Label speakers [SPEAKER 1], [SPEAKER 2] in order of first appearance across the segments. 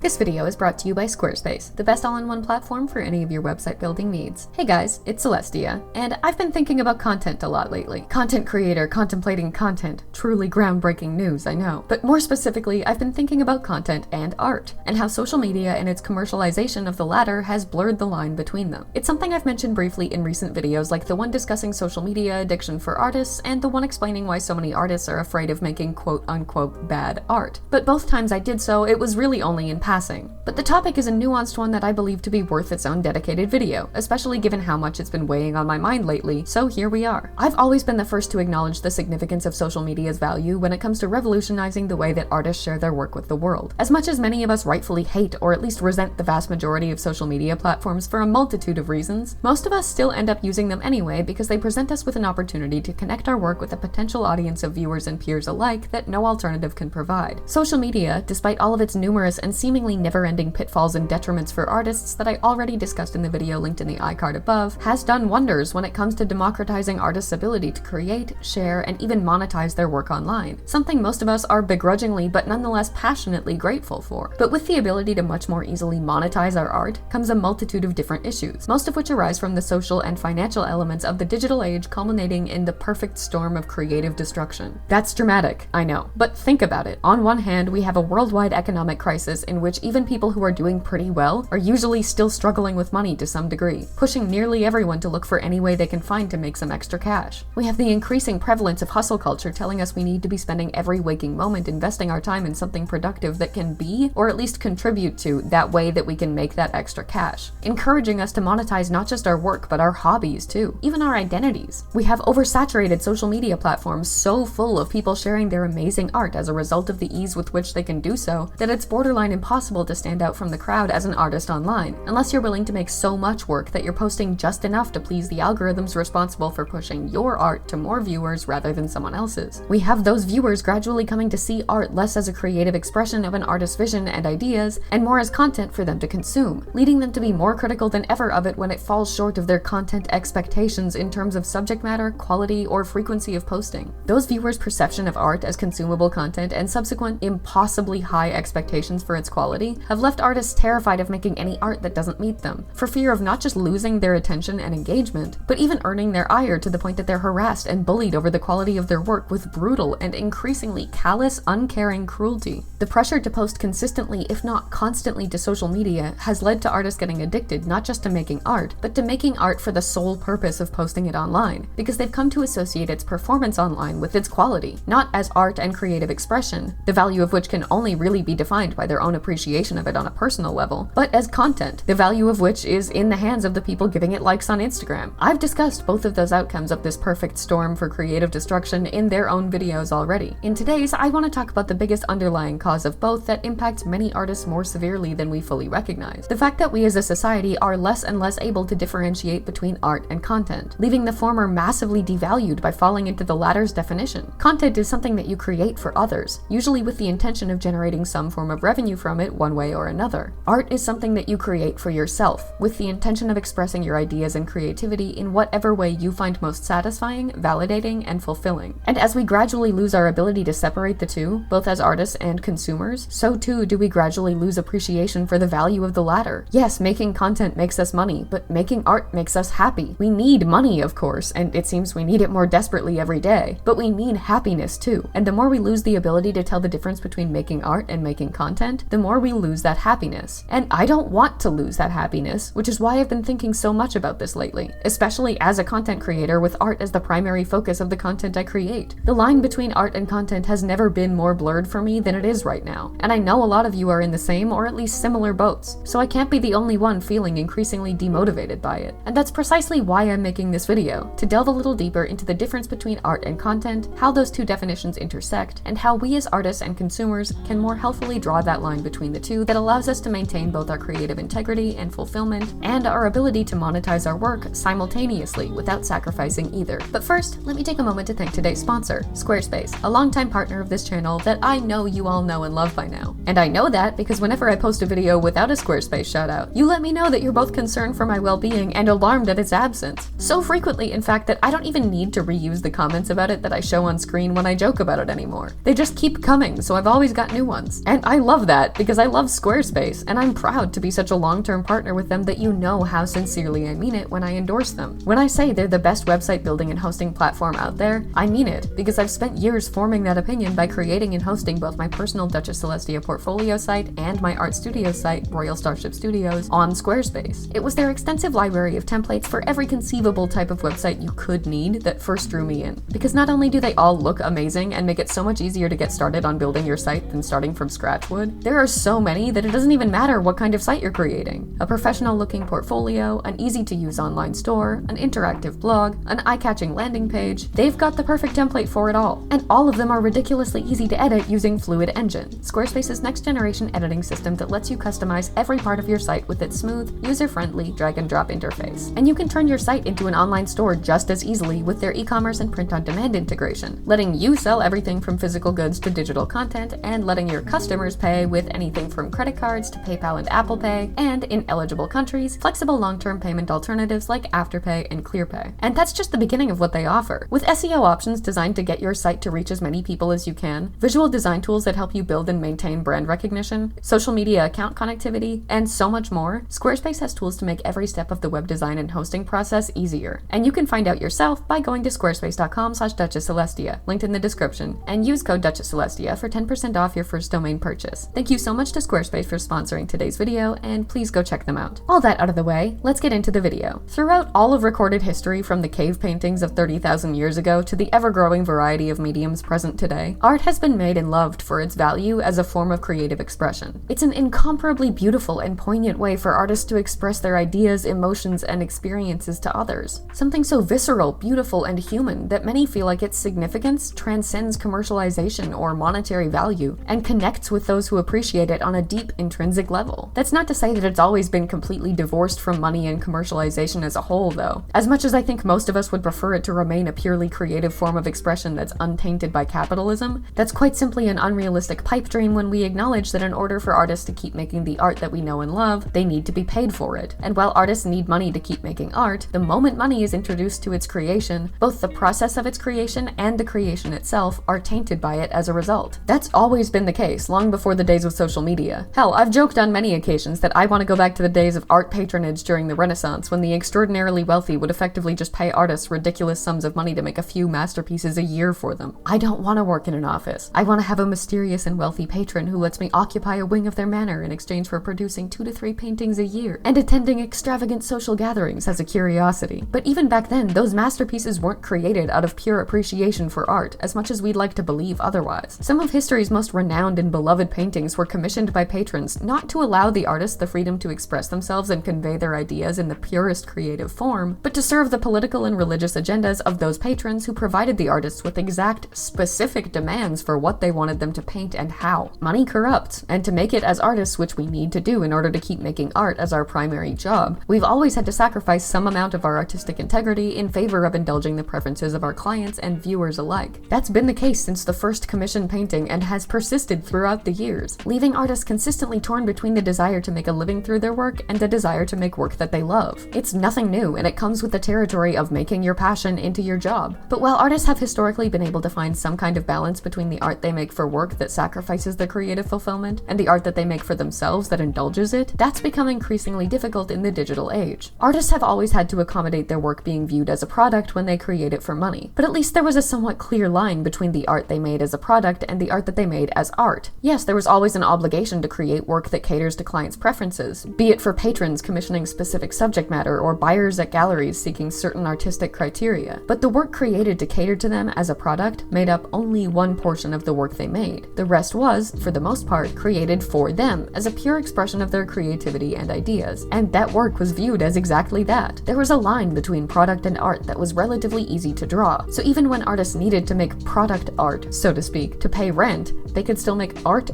[SPEAKER 1] This video is brought to you by Squarespace, the best all-in-one platform for any of your website building needs. Hey guys, it's Celestia, and I've been thinking about content a lot lately. Content creator contemplating content. Truly groundbreaking news, I know. But more specifically, I've been thinking about content and art, and how social media and its commercialization of the latter has blurred the line between them. It's something I've mentioned briefly in recent videos, like the one discussing social media addiction for artists, and the one explaining why so many artists are afraid of making quote-unquote bad art. But both times I did so, it was really only in passing. But the topic is a nuanced one that I believe to be worth its own dedicated video, especially given how much it's been weighing on my mind lately, so here we are. I've always been the first to acknowledge the significance of social media's value when it comes to revolutionizing the way that artists share their work with the world. As much as many of us rightfully hate or at least resent the vast majority of social media platforms for a multitude of reasons, most of us still end up using them anyway because they present us with an opportunity to connect our work with a potential audience of viewers and peers alike that no alternative can provide. Social media, despite all of its numerous and seemingly never-ending pitfalls and detriments for artists that I already discussed in the video linked in the iCard above, has done wonders when it comes to democratizing artists' ability to create, share, and even monetize their work online, something most of us are begrudgingly but nonetheless passionately grateful for. But with the ability to much more easily monetize our art comes a multitude of different issues, most of which arise from the social and financial elements of the digital age culminating in the perfect storm of creative destruction. That's dramatic, I know, but think about it. On one hand, we have a worldwide economic crisis in which even people who are doing pretty well are usually still struggling with money to some degree, pushing nearly everyone to look for any way they can find to make some extra cash. We have the increasing prevalence of hustle culture telling us we need to be spending every waking moment investing our time in something productive that can be, or at least contribute to, that way that we can make that extra cash, encouraging us to monetize not just our work but our hobbies too, even our identities. We have oversaturated social media platforms so full of people sharing their amazing art as a result of the ease with which they can do so that it's borderline impossible to stand out from the crowd as an artist online, unless you're willing to make so much work that you're posting just enough to please the algorithms responsible for pushing your art to more viewers rather than someone else's. We have those viewers gradually coming to see art less as a creative expression of an artist's vision and ideas, and more as content for them to consume, leading them to be more critical than ever of it when it falls short of their content expectations in terms of subject matter, quality, or frequency of posting. Those viewers' perception of art as consumable content and subsequent impossibly high expectations for its quality have left artists terrified of making any art that doesn't meet them, for fear of not just losing their attention and engagement, but even earning their ire to the point that they're harassed and bullied over the quality of their work with brutal and increasingly callous, uncaring cruelty. The pressure to post consistently, if not constantly, to social media has led to artists getting addicted not just to making art, but to making art for the sole purpose of posting it online, because they've come to associate its performance online with its quality, not as art and creative expression, the value of which can only really be defined by their own appreciation of it on a personal level, but as content, the value of which is in the hands of the people giving it likes on Instagram. I've discussed both of those outcomes of this perfect storm for creative destruction in their own videos already. In today's, I want to talk about the biggest underlying cause of both that impacts many artists more severely than we fully recognize. The fact that we as a society are less and less able to differentiate between art and content, leaving the former massively devalued by falling into the latter's definition. Content is something that you create for others, usually with the intention of generating some form of revenue from it one way or another. Art is something that you create for yourself, with the intention of expressing your ideas and creativity in whatever way you find most satisfying, validating, and fulfilling. And as we gradually lose our ability to separate the two, both as artists and consumers, so too do we gradually lose appreciation for the value of the latter. Yes, making content makes us money, but making art makes us happy. We need money, of course, and it seems we need it more desperately every day, but we need happiness too. And the more we lose the ability to tell the difference between making art and making content, the more we lose that happiness. And I don't want to lose that happiness, which is why I've been thinking so much about this lately, especially as a content creator with art as the primary focus of the content I create. The line between art and content has never been more blurred for me than it is right now, and I know a lot of you are in the same or at least similar boats, so I can't be the only one feeling increasingly demotivated by it. And that's precisely why I'm making this video, to delve a little deeper into the difference between art and content, how those two definitions intersect, and how we as artists and consumers can more healthfully draw that line between the two that allows us to maintain both our creative integrity and fulfillment, and our ability to monetize our work simultaneously without sacrificing either. But first, let me take a moment to thank today's sponsor, Squarespace, a longtime partner of this channel that I know you all know and love by now. And I know that because whenever I post a video without a Squarespace shoutout, you let me know that you're both concerned for my well-being and alarmed at its absence. So frequently, in fact, that I don't even need to reuse the comments about it that I show on screen when I joke about it anymore. They just keep coming, so I've always got new ones. And I love that because because I love Squarespace, and I'm proud to be such a long-term partner with them that you know how sincerely I mean it when I endorse them. When I say they're the best website building and hosting platform out there, I mean it, because I've spent years forming that opinion by creating and hosting both my personal Duchess Celestia portfolio site and my art studio site, Royal Starship Studios, on Squarespace. It was their extensive library of templates for every conceivable type of website you could need that first drew me in. Because not only do they all look amazing and make it so much easier to get started on building your site than starting from scratch would, there are so many that it doesn't even matter what kind of site you're creating. A professional looking portfolio, an easy to use online store, an interactive blog, an eye-catching landing page, they've got the perfect template for it all. And all of them are ridiculously easy to edit using Fluid Engine, Squarespace's next generation editing system that lets you customize every part of your site with its smooth, user-friendly drag and drop interface. And you can turn your site into an online store just as easily with their e-commerce and print-on-demand integration, letting you sell everything from physical goods to digital content and letting your customers pay with anything from credit cards to PayPal and Apple Pay, and in eligible countries, flexible long-term payment alternatives like Afterpay and ClearPay. And that's just the beginning of what they offer. With SEO options designed to get your site to reach as many people as you can, visual design tools that help you build and maintain brand recognition, social media account connectivity, and so much more, Squarespace has tools to make every step of the web design and hosting process easier. And you can find out yourself by going to squarespace.com/DuchessCelestia, linked in the description, and use code DuchessCelestia for 10% off your first domain purchase. Thank you so much to Squarespace for sponsoring today's video, and please go check them out. All that out of the way, let's get into the video. Throughout all of recorded history, from the cave paintings of 30,000 years ago to the ever-growing variety of mediums present today, art has been made and loved for its value as a form of creative expression. It's an incomparably beautiful and poignant way for artists to express their ideas, emotions, and experiences to others. Something so visceral, beautiful, and human that many feel like its significance transcends commercialization or monetary value and connects with those who appreciate it on a deep intrinsic level. That's not to say that it's always been completely divorced from money and commercialization as a whole, though. As much as I think most of us would prefer it to remain a purely creative form of expression that's untainted by capitalism, that's quite simply an unrealistic pipe dream when we acknowledge that in order for artists to keep making the art that we know and love, they need to be paid for it. And while artists need money to keep making art, the moment money is introduced to its creation, both the process of its creation and the creation itself are tainted by it as a result. That's always been the case, long before the days of social media. Hell, I've joked on many occasions that I want to go back to the days of art patronage during the Renaissance, when the extraordinarily wealthy would effectively just pay artists ridiculous sums of money to make a few masterpieces a year for them. I don't want to work in an office. I want to have a mysterious and wealthy patron who lets me occupy a wing of their manor in exchange for producing 2 to 3 paintings a year and attending extravagant social gatherings as a curiosity. But even back then, those masterpieces weren't created out of pure appreciation for art, as much as we'd like to believe otherwise. Some of history's most renowned and beloved paintings were commissioned by patrons not to allow the artists the freedom to express themselves and convey their ideas in the purest creative form, but to serve the political and religious agendas of those patrons who provided the artists with exact, specific demands for what they wanted them to paint and how. Money corrupts, and to make it as artists, which we need to do in order to keep making art as our primary job, we've always had to sacrifice some amount of our artistic integrity in favor of indulging the preferences of our clients and viewers alike. That's been the case since the first commissioned painting and has persisted throughout the years, leaving artists consistently torn between the desire to make a living through their work and the desire to make work that they love. It's nothing new, and it comes with the territory of making your passion into your job. But while artists have historically been able to find some kind of balance between the art they make for work that sacrifices their creative fulfillment and the art that they make for themselves that indulges it, that's become increasingly difficult in the digital age. Artists have always had to accommodate their work being viewed as a product when they create it for money, but at least there was a somewhat clear line between the art they made as a product and the art that they made as art. Yes, there was always an obligation to create work that caters to clients' preferences, be it for patrons commissioning specific subject matter or buyers at galleries seeking certain artistic criteria, but the work created to cater to them as a product made up only one portion of the work they made. The rest was, for the most part, created for them as a pure expression of their creativity and ideas, and that work was viewed as exactly that. There was a line between product and art that was relatively easy to draw, so even when artists needed to make product art, so to speak, to pay rent, they could still make art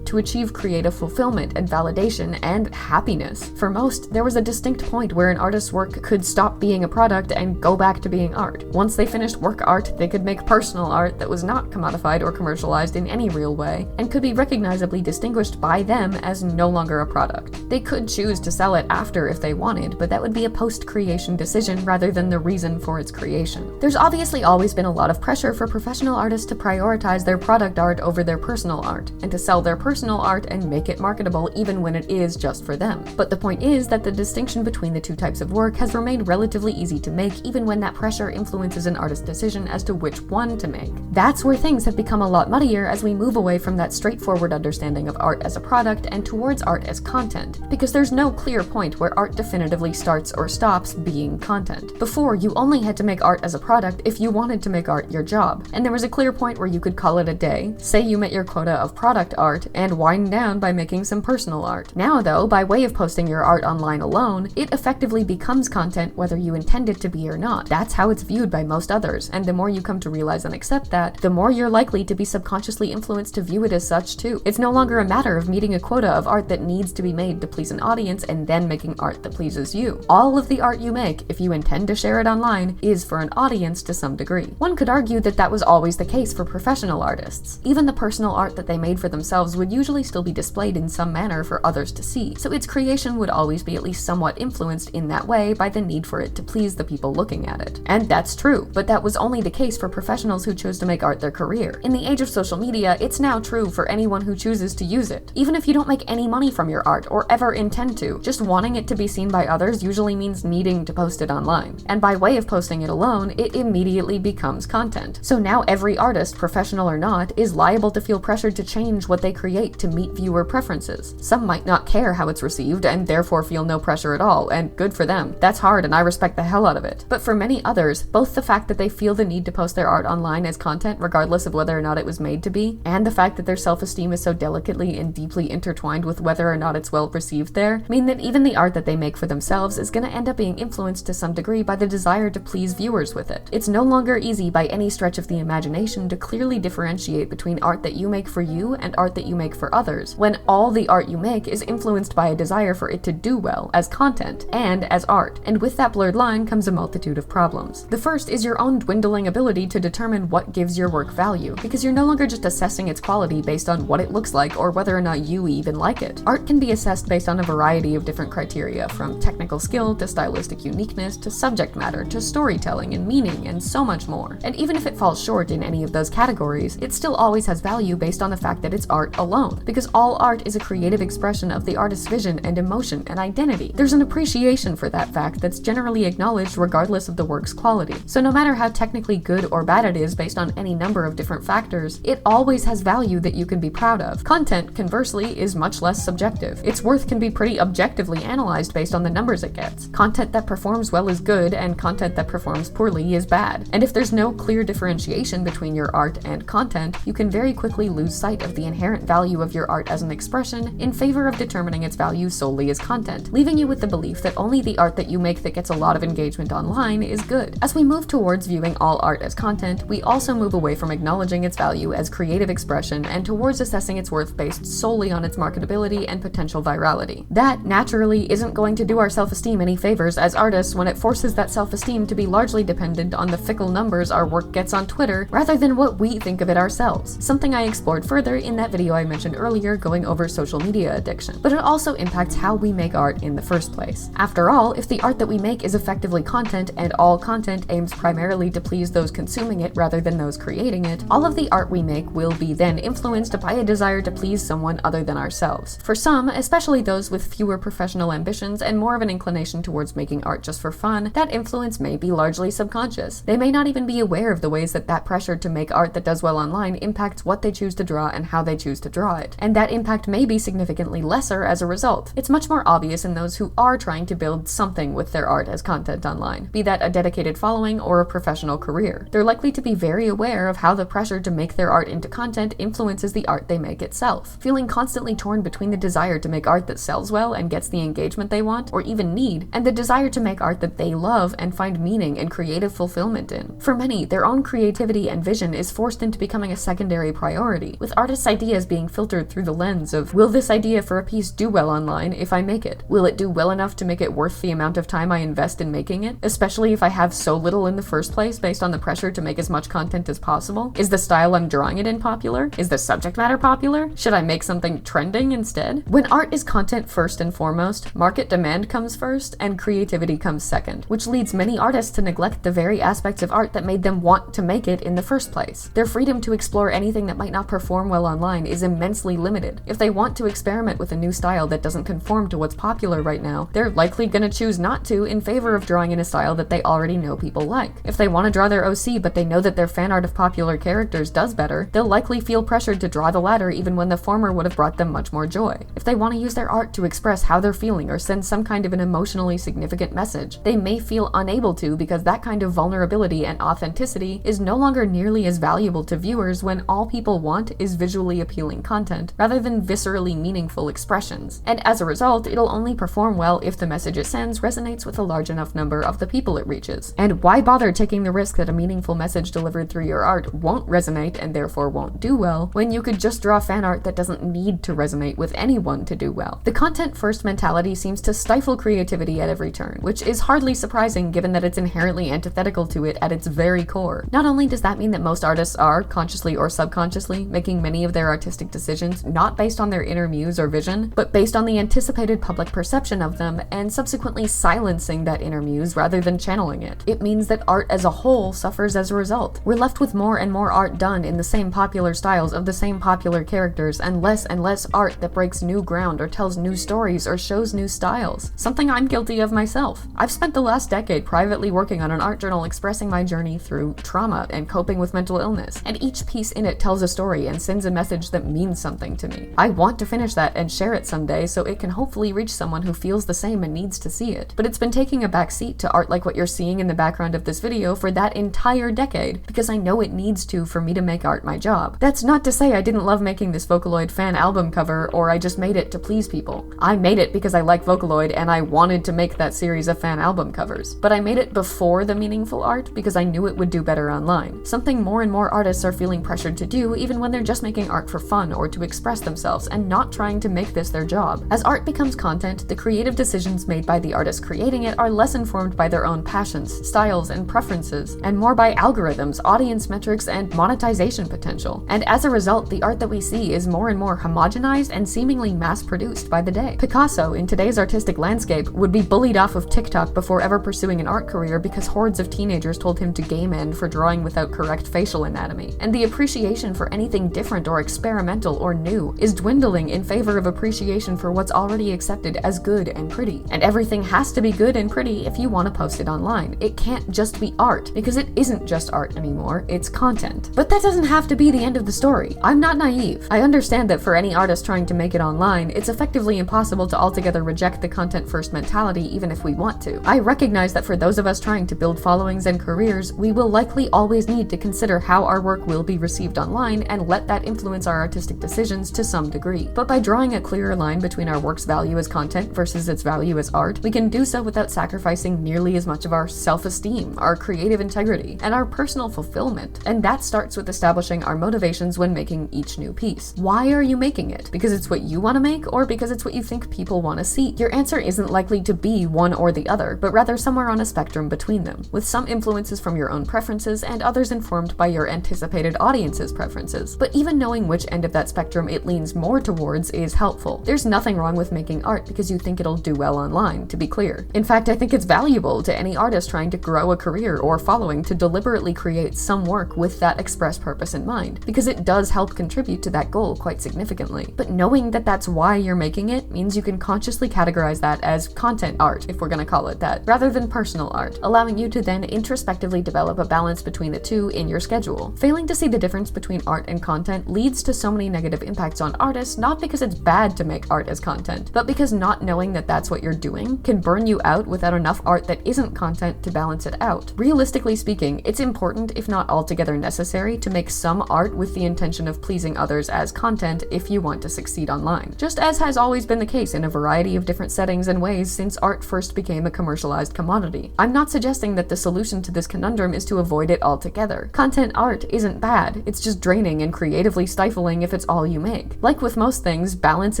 [SPEAKER 1] to achieve creative fulfillment and validation and happiness. For most, there was a distinct point where an artist's work could stop being a product and go back to being art. Once they finished work art, they could make personal art that was not commodified or commercialized in any real way, and could be recognizably distinguished by them as no longer a product. They could choose to sell it after if they wanted, but that would be a post-creation decision rather than the reason for its creation. There's obviously always been a lot of pressure for professional artists to prioritize their product art over their personal art, and to sell their personal professional art and make it marketable even when it is just for them. But the point is that the distinction between the two types of work has remained relatively easy to make even when that pressure influences an artist's decision as to which one to make. That's where things have become a lot muddier as we move away from that straightforward understanding of art as a product and towards art as content, because there's no clear point where art definitively starts or stops being content. Before, you only had to make art as a product if you wanted to make art your job, and there was a clear point where you could call it a day, say you met your quota of product art, and wind down by making some personal art. Now though, by way of posting your art online alone, it effectively becomes content whether you intend it to be or not. That's how it's viewed by most others, and the more you come to realize and accept that, the more you're likely to be subconsciously influenced to view it as such too. It's no longer a matter of meeting a quota of art that needs to be made to please an audience and then making art that pleases you. All of the art you make, if you intend to share it online, is for an audience to some degree. One could argue that that was always the case for professional artists. Even the personal art that they made for themselves would usually still be displayed in some manner for others to see, so its creation would always be at least somewhat influenced in that way by the need for it to please the people looking at it. And that's true, but that was only the case for professionals who chose to make art their career. In the age of social media, it's now true for anyone who chooses to use it. Even if you don't make any money from your art or ever intend to, just wanting it to be seen by others usually means needing to post it online. And by way of posting it alone, it immediately becomes content. So now every artist, professional or not, is liable to feel pressured to change what they create to meet viewer preferences. Some might not care how it's received and therefore feel no pressure at all, and good for them. That's hard and I respect the hell out of it. But for many others, both the fact that they feel the need to post their art online as content regardless of whether or not it was made to be, and the fact that their self-esteem is so delicately and deeply intertwined with whether or not it's well received there, mean that even the art that they make for themselves is going to end up being influenced to some degree by the desire to please viewers with it. It's no longer easy by any stretch of the imagination to clearly differentiate between art that you make for you and art that you make for others, when all the art you make is influenced by a desire for it to do well as content and as art. And with that blurred line comes a multitude of problems. The first is your own dwindling ability to determine what gives your work value, because you're no longer just assessing its quality based on what it looks like or whether or not you even like it. Art can be assessed based on a variety of different criteria, from technical skill to stylistic uniqueness to subject matter to storytelling and meaning and so much more. And even if it falls short in any of those categories, it still always has value based on the fact that it's art alone, because all art is a creative expression of the artist's vision and emotion and identity. There's an appreciation for that fact that's generally acknowledged regardless of the work's quality. So no matter how technically good or bad it is based on any number of different factors, it always has value that you can be proud of. Content, conversely, is much less subjective. Its worth can be pretty objectively analyzed based on the numbers it gets. Content that performs well is good, and content that performs poorly is bad. And if there's no clear differentiation between your art and content, you can very quickly lose sight of the inherent value of your art as an expression in favor of determining its value solely as content, leaving you with the belief that only the art that you make that gets a lot of engagement online is good. As we move towards viewing all art as content, we also move away from acknowledging its value as creative expression and towards assessing its worth based solely on its marketability and potential virality. That, naturally, isn't going to do our self-esteem any favors as artists when it forces that self-esteem to be largely dependent on the fickle numbers our work gets on Twitter rather than what we think of it ourselves, something I explored further in that video I mentioned earlier going over social media addiction. But it also impacts how we make art in the first place. After all, if the art that we make is effectively content and all content aims primarily to please those consuming it rather than those creating it, all of the art we make will be then influenced by a desire to please someone other than ourselves. For some, especially those with fewer professional ambitions and more of an inclination towards making art just for fun, that influence may be largely subconscious. They may not even be aware of the ways that that pressure to make art that does well online impacts what they choose to draw and how they choose to draw it. And that impact may be significantly lesser as a result. It's much more obvious in those who are trying to build something with their art as content online, be that a dedicated following or a professional career. They're likely to be very aware of how the pressure to make their art into content influences the art they make itself, feeling constantly torn between the desire to make art that sells well and gets the engagement they want or even need, and the desire to make art that they love and find meaning and creative fulfillment in. For many, their own creativity and vision is forced into becoming a secondary priority, with artists' ideas being filtered through the lens of, will this idea for a piece do well online if I make it? Will it do well enough to make it worth the amount of time I invest in making it? Especially if I have so little in the first place based on the pressure to make as much content as possible? Is the style I'm drawing it in popular? Is the subject matter popular? Should I make something trending instead? When art is content first and foremost, market demand comes first and creativity comes second, which leads many artists to neglect the very aspects of art that made them want to make it in the first place. Their freedom to explore anything that might not perform well online is immensely endlessly limited. If they want to experiment with a new style that doesn't conform to what's popular right now, they're likely gonna choose not to in favor of drawing in a style that they already know people like. If they want to draw their OC but they know that their fan art of popular characters does better, they'll likely feel pressured to draw the latter even when the former would have brought them much more joy. If they want to use their art to express how they're feeling or send some kind of an emotionally significant message, they may feel unable to because that kind of vulnerability and authenticity is no longer nearly as valuable to viewers when all people want is visually appealing content rather than viscerally meaningful expressions. And as a result, it'll only perform well if the message it sends resonates with a large enough number of the people it reaches. And why bother taking the risk that a meaningful message delivered through your art won't resonate and therefore won't do well, when you could just draw fan art that doesn't need to resonate with anyone to do well? The content-first mentality seems to stifle creativity at every turn, which is hardly surprising given that it's inherently antithetical to it at its very core. Not only does that mean that most artists are, consciously or subconsciously, making many of their artistic decisions not based on their inner muse or vision, but based on the anticipated public perception of them, and subsequently silencing that inner muse rather than channeling it. It means that art as a whole suffers as a result. We're left with more and more art done in the same popular styles of the same popular characters, and less art that breaks new ground or tells new stories or shows new styles. Something I'm guilty of myself. I've spent the last decade privately working on an art journal expressing my journey through trauma and coping with mental illness, and each piece in it tells a story and sends a message that means something to me. I want to finish that and share it someday so it can hopefully reach someone who feels the same and needs to see it. But it's been taking a back seat to art like what you're seeing in the background of this video for that entire decade, because I know it needs to for me to make art my job. That's not to say I didn't love making this Vocaloid fan album cover, or I just made it to please people. I made it because I like Vocaloid and I wanted to make that series of fan album covers. But I made it before the meaningful art because I knew it would do better online. Something more and more artists are feeling pressured to do even when they're just making art for fun or to express themselves and not trying to make this their job. As art becomes content, the creative decisions made by the artists creating it are less informed by their own passions, styles, and preferences, and more by algorithms, audience metrics, and monetization potential. And as a result, the art that we see is more and more homogenized and seemingly mass-produced by the day. Picasso, in today's artistic landscape, would be bullied off of TikTok before ever pursuing an art career because hordes of teenagers told him to game end for drawing without correct facial anatomy. And the appreciation for anything different or experimental or new is dwindling in favor of appreciation for what's already accepted as good and pretty. And everything has to be good and pretty if you want to post it online. It can't just be art, because it isn't just art anymore, it's content. But that doesn't have to be the end of the story. I'm not naive. I understand that for any artist trying to make it online, it's effectively impossible to altogether reject the content-first mentality even if we want to. I recognize that for those of us trying to build followings and careers, we will likely always need to consider how our work will be received online and let that influence our artistic decisions to some degree. But by drawing a clearer line between our work's value as content versus its value as art, we can do so without sacrificing nearly as much of our self-esteem, our creative integrity, and our personal fulfillment. And that starts with establishing our motivations when making each new piece. Why are you making it? Because it's what you want to make, or because it's what you think people want to see? Your answer isn't likely to be one or the other, but rather somewhere on a spectrum between them, with some influences from your own preferences and others informed by your anticipated audience's preferences. But even knowing which end of that spectrum it leans more towards is helpful. There's nothing wrong with making art because you think it'll do well online, to be clear. In fact, I think it's valuable to any artist trying to grow a career or following to deliberately create some work with that express purpose in mind, because it does help contribute to that goal quite significantly. But knowing that that's why you're making it means you can consciously categorize that as content art, if we're gonna call it that, rather than personal art, allowing you to then introspectively develop a balance between the two in your schedule. Failing to see the difference between art and content leads to so many negative impacts on artists, not because it's bad to make art as content, but because not knowing that that's what you're doing can burn you out without enough art that isn't content to balance it out. Realistically speaking, it's important, if not altogether necessary, to make some art with the intention of pleasing others as content if you want to succeed online, just as has always been the case in a variety of different settings and ways since art first became a commercialized commodity. I'm not suggesting that the solution to this conundrum is to avoid it altogether. Content art isn't bad, it's just draining and creatively stifling if it's all you make. Like with most things, balance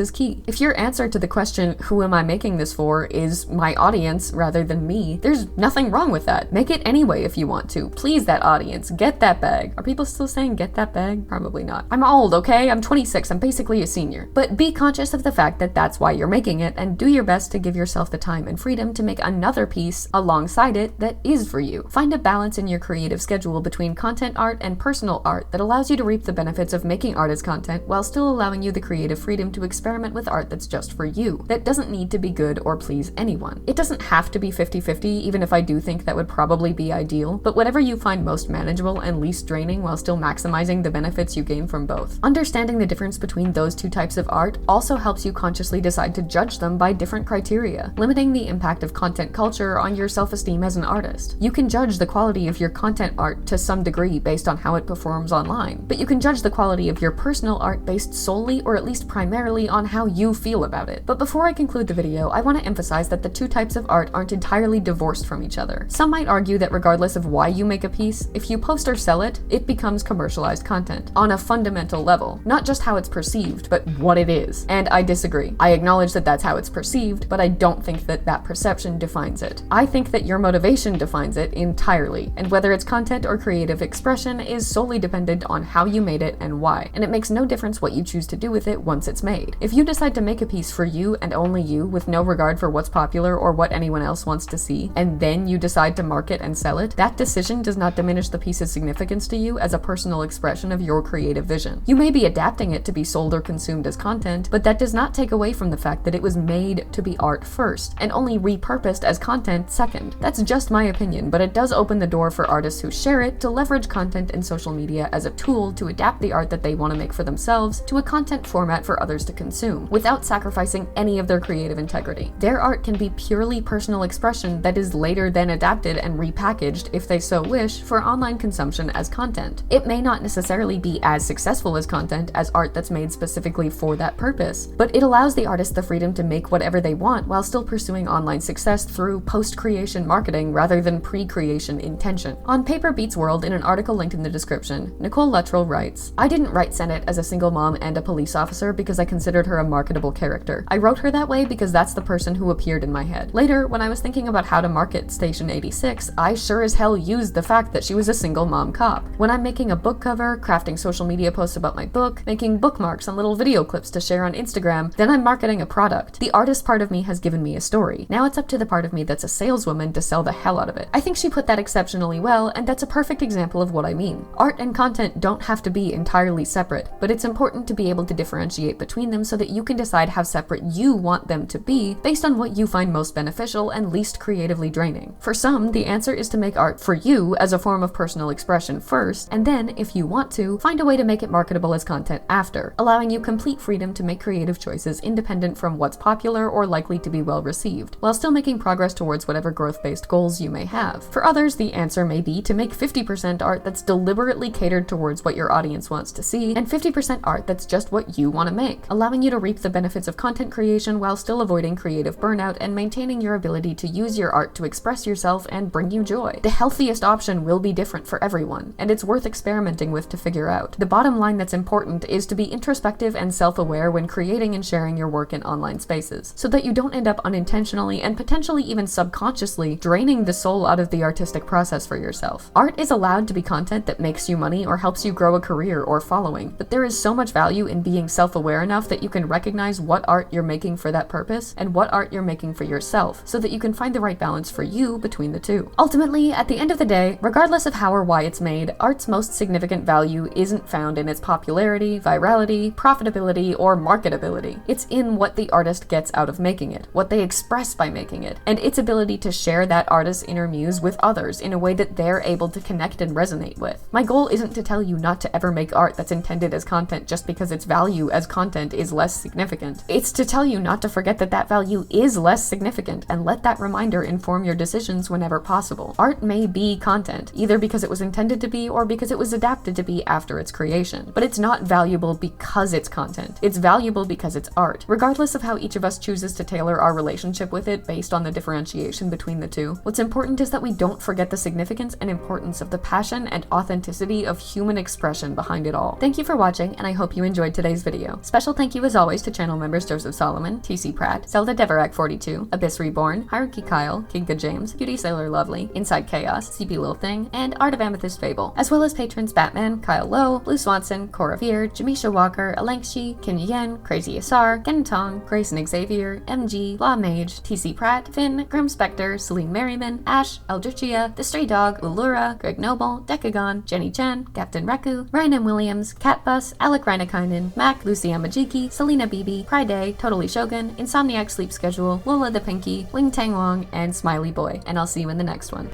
[SPEAKER 1] is key. If your answer to the question, who am I making this for, is my audience rather than me, there's nothing wrong with that. Make it anyway if you want to. Please that audience. Get that bag. Are people still saying get that bag? Probably not. I'm old, okay? I'm 26. I'm basically a senior. But be conscious of the fact that that's why you're making it, and do your best to give yourself the time and freedom to make another piece alongside it that is for you. Find a balance in your creative schedule between content art and personal art that allows you to reap the benefits of making art as content while while still allowing you the creative freedom to experiment with art that's just for you, that doesn't need to be good or please anyone. It doesn't have to be 50-50, even if I do think that would probably be ideal, but whatever you find most manageable and least draining while still maximizing the benefits you gain from both. Understanding the difference between those two types of art also helps you consciously decide to judge them by different criteria, limiting the impact of content culture on your self-esteem as an artist. You can judge the quality of your content art to some degree based on how it performs online, but you can judge the quality of your personal art based solely or at least primarily on how you feel about it. But before I conclude the video, I want to emphasize that the two types of art aren't entirely divorced from each other. Some might argue that regardless of why you make a piece, if you post or sell it, it becomes commercialized content on a fundamental level, not just how it's perceived, but what it is. And I disagree. I acknowledge that that's how it's perceived, but I don't think that that perception defines it. I think that your motivation defines it entirely, and whether it's content or creative expression is solely dependent on how you made it and why, and it makes no difference what you choose to do with it once it's made. If you decide to make a piece for you and only you, with no regard for what's popular or what anyone else wants to see, and then you decide to market and sell it, that decision does not diminish the piece's significance to you as a personal expression of your creative vision. You may be adapting it to be sold or consumed as content, but that does not take away from the fact that it was made to be art first, and only repurposed as content second. That's just my opinion, but it does open the door for artists who share it to leverage content and social media as a tool to adapt the art that they want to make for themselves to a content format for others to consume, without sacrificing any of their creative integrity. Their art can be purely personal expression that is later then adapted and repackaged, if they so wish, for online consumption as content. It may not necessarily be as successful as content as art that's made specifically for that purpose, but it allows the artist the freedom to make whatever they want while still pursuing online success through post-creation marketing rather than pre-creation intention. On Paper Beats World, in an article linked in the description, Nicole Luttrell writes, "I didn't write Senate as a single mom and a police officer because I considered her a marketable character. I wrote her that way because that's the person who appeared in my head. Later, when I was thinking about how to market Station 86, I sure as hell used the fact that she was a single mom cop. When I'm making a book cover, crafting social media posts about my book, making bookmarks and little video clips to share on Instagram, then I'm marketing a product. The artist part of me has given me a story. Now it's up to the part of me that's a saleswoman to sell the hell out of it." I think she put that exceptionally well, and that's a perfect example of what I mean. Art and content don't have to be entirely separate, but it's important to be able to differentiate between them so that you can decide how separate you want them to be based on what you find most beneficial and least creatively draining. For some, the answer is to make art for you as a form of personal expression first, and then, if you want to, find a way to make it marketable as content after, allowing you complete freedom to make creative choices independent from what's popular or likely to be well received, while still making progress towards whatever growth-based goals you may have. For others, the answer may be to make 50% art that's deliberately catered towards what your audience wants to see, and 50% art that's just what you want to make, allowing you to reap the benefits of content creation while still avoiding creative burnout and maintaining your ability to use your art to express yourself and bring you joy. The healthiest option will be different for everyone, and it's worth experimenting with to figure out. The bottom line that's important is to be introspective and self-aware when creating and sharing your work in online spaces, so that you don't end up unintentionally and potentially even subconsciously draining the soul out of the artistic process for yourself. Art is allowed to be content that makes you money or helps you grow a career or following, but there is so much value in being self-aware enough that you can recognize what art you're making for that purpose and what art you're making for yourself, so that you can find the right balance for you between the two. Ultimately, at the end of the day, regardless of how or why it's made, art's most significant value isn't found in its popularity, virality, profitability, or marketability. It's in what the artist gets out of making it, what they express by making it, and its ability to share that artist's inner muse with others in a way that they're able to connect and resonate with. My goal isn't to tell you not to ever make art that's intended as content just because its value as content is less significant. It's to tell you not to forget that that value is less significant and let that reminder inform your decisions whenever possible. Art may be content, either because it was intended to be or because it was adapted to be after its creation, but it's not valuable because it's content. It's valuable because it's art. Regardless of how each of us chooses to tailor our relationship with it based on the differentiation between the two, what's important is that we don't forget the significance and importance of the passion and authenticity of human expression behind it all. Thank you for watching, and I hope you enjoyed today's video. Special thank you as always to channel members Joseph Solomon, TC Pratt, Zelda Deverak 42, Abyss Reborn, Hierarchy Kyle, Kinga James, Beauty Sailor Lovely, Inside Chaos, CP Lil Thing, and Art of Amethyst Fable, as well as patrons Batman, Kyle Lowe, Blue Swanson, Cora Veer, Jamisha Walker, Alengshi, Kim Yen, Crazy Asar, Gen Tong, Grayson Xavier, MG, Law Mage, TC Pratt, Finn, Grim Spectre, Celine Merriman, Ash, Eldritchia, The Stray Dog, Ulura, Greg Noble, Decagon, Jenny Chen, Captain Reku, Ryan M. Williams, Catbus, Alec Reinekainen, Mac, Lucy Amajiki, Selena Beebe, Day, Totally Shogun, Insomniac Sleep Schedule, Lola the Pinky, Wing Tang Wong, and Smiley Boy. And I'll see you in the next one.